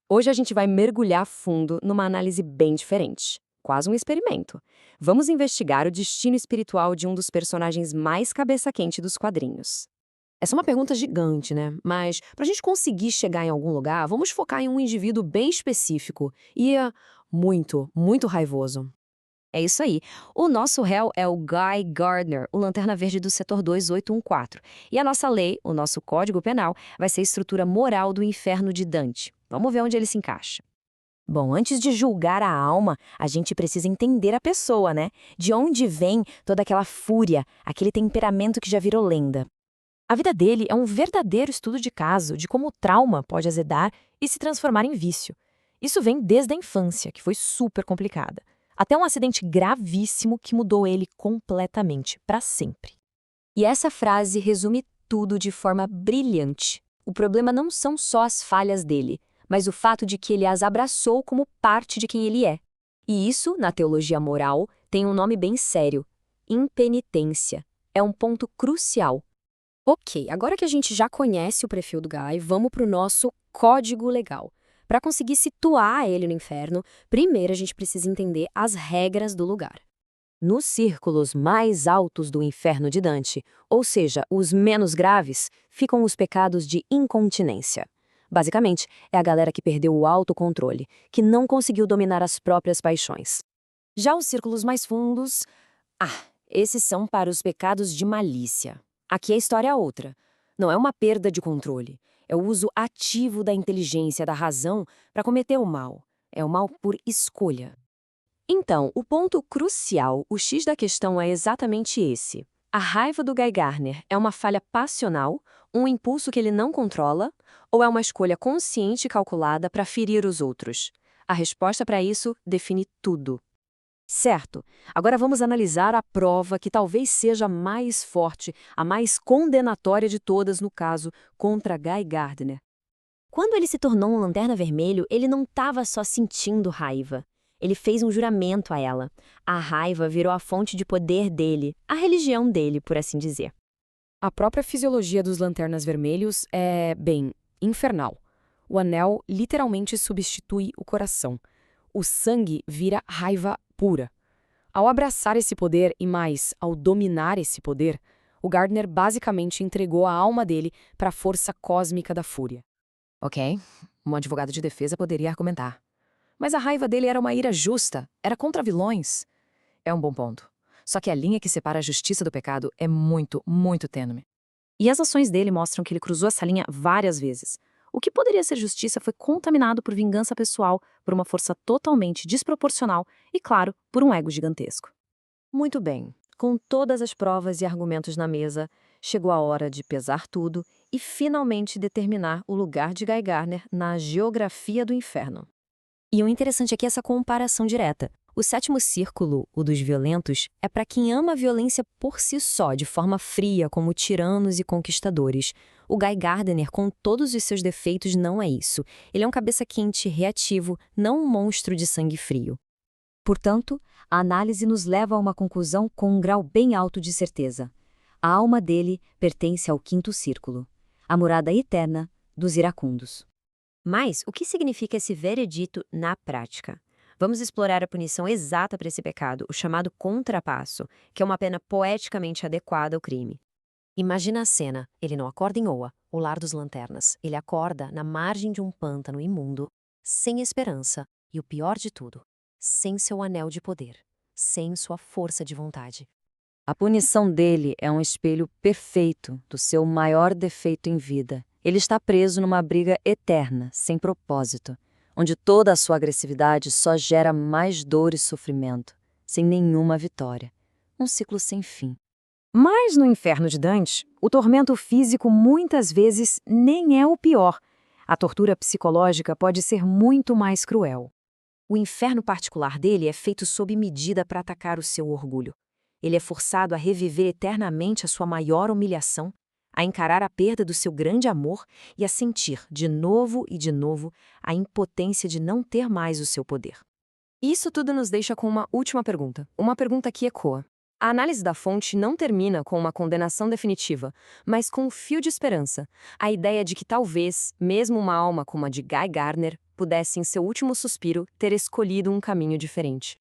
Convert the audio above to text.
Hoje a gente vai mergulhar fundo numa análise bem diferente, quase um experimento. Vamos investigar o destino espiritual de um dos personagens mais cabeça-quente dos quadrinhos. Essa é uma pergunta gigante, né? Mas para a gente conseguir chegar em algum lugar, vamos focar em um indivíduo bem específico e muito raivoso. É isso aí. O nosso réu é o Guy Gardner, o Lanterna Verde do Setor 2814. E a nossa lei, o nosso Código Penal, vai ser a estrutura moral do inferno de Dante. Vamos ver onde ele se encaixa. Bom, antes de julgar a alma, a gente precisa entender a pessoa, né? De onde vem toda aquela fúria, aquele temperamento que já virou lenda. A vida dele é um verdadeiro estudo de caso de como o trauma pode azedar e se transformar em vício. Isso vem desde a infância, que foi super complicada, até um acidente gravíssimo que mudou ele completamente, para sempre. E essa frase resume tudo de forma brilhante. O problema não são só as falhas dele, mas o fato de que ele as abraçou como parte de quem ele é. E isso, na teologia moral, tem um nome bem sério: impenitência. É um ponto crucial. Ok, agora que a gente já conhece o perfil do Guy, vamos para o nosso código legal. Para conseguir situar ele no inferno, primeiro a gente precisa entender as regras do lugar. Nos círculos mais altos do inferno de Dante, ou seja, os menos graves, ficam os pecados de incontinência. Basicamente, é a galera que perdeu o autocontrole, que não conseguiu dominar as próprias paixões. Já os círculos mais fundos, esses são para os pecados de malícia. Aqui a história é outra. Não é uma perda de controle. É o uso ativo da inteligência, da razão, para cometer o mal. É o mal por escolha. Então, o ponto crucial, o X da questão é exatamente esse. A raiva do Guy Gardner é uma falha passional, um impulso que ele não controla, ou é uma escolha consciente e calculada para ferir os outros? A resposta para isso define tudo. Certo. Agora vamos analisar a prova que talvez seja a mais forte, a mais condenatória de todas no caso contra Guy Gardner. Quando ele se tornou um Lanterna Vermelho, ele não estava só sentindo raiva. Ele fez um juramento a ela. A raiva virou a fonte de poder dele, a religião dele, por assim dizer. A própria fisiologia dos Lanternas Vermelhos é, bem, infernal. O anel literalmente substitui o coração. O sangue vira raiva pura. Ao abraçar esse poder e mais, ao dominar esse poder, o Gardner basicamente entregou a alma dele para a força cósmica da fúria. Ok, um advogado de defesa poderia argumentar. Mas a raiva dele era uma ira justa, era contra vilões. É um bom ponto. Só que a linha que separa a justiça do pecado é muito tênue. E as ações dele mostram que ele cruzou essa linha várias vezes. O que poderia ser justiça foi contaminado por vingança pessoal, por uma força totalmente desproporcional e, claro, por um ego gigantesco. Muito bem, com todas as provas e argumentos na mesa, chegou a hora de pesar tudo e finalmente determinar o lugar de Guy Gardner na geografia do inferno. E o interessante aqui é essa comparação direta. O sétimo círculo, o dos violentos, é para quem ama a violência por si só, de forma fria, como tiranos e conquistadores. O Guy Gardner, com todos os seus defeitos, não é isso. Ele é um cabeça quente, reativo, não um monstro de sangue frio. Portanto, a análise nos leva a uma conclusão com um grau bem alto de certeza. A alma dele pertence ao quinto círculo, a morada eterna dos iracundos. Mas o que significa esse veredito na prática? Vamos explorar a punição exata para esse pecado, o chamado contrapasso, que é uma pena poeticamente adequada ao crime. Imagina a cena: ele não acorda em Oa, o lar dos lanternas. Ele acorda na margem de um pântano imundo, sem esperança e, o pior de tudo, sem seu anel de poder, sem sua força de vontade. A punição dele é um espelho perfeito do seu maior defeito em vida. Ele está preso numa briga eterna, sem propósito, onde toda a sua agressividade só gera mais dor e sofrimento, sem nenhuma vitória. Um ciclo sem fim. Mas no inferno de Dante, o tormento físico muitas vezes nem é o pior. A tortura psicológica pode ser muito mais cruel. O inferno particular dele é feito sob medida para atacar o seu orgulho. Ele é forçado a reviver eternamente a sua maior humilhação, a encarar a perda do seu grande amor e a sentir, de novo e de novo, a impotência de não ter mais o seu poder. Isso tudo nos deixa com uma última pergunta, uma pergunta que ecoa. A análise da fonte não termina com uma condenação definitiva, mas com um fio de esperança, a ideia de que talvez, mesmo uma alma como a de Guy Gardner, pudesse, em seu último suspiro, ter escolhido um caminho diferente.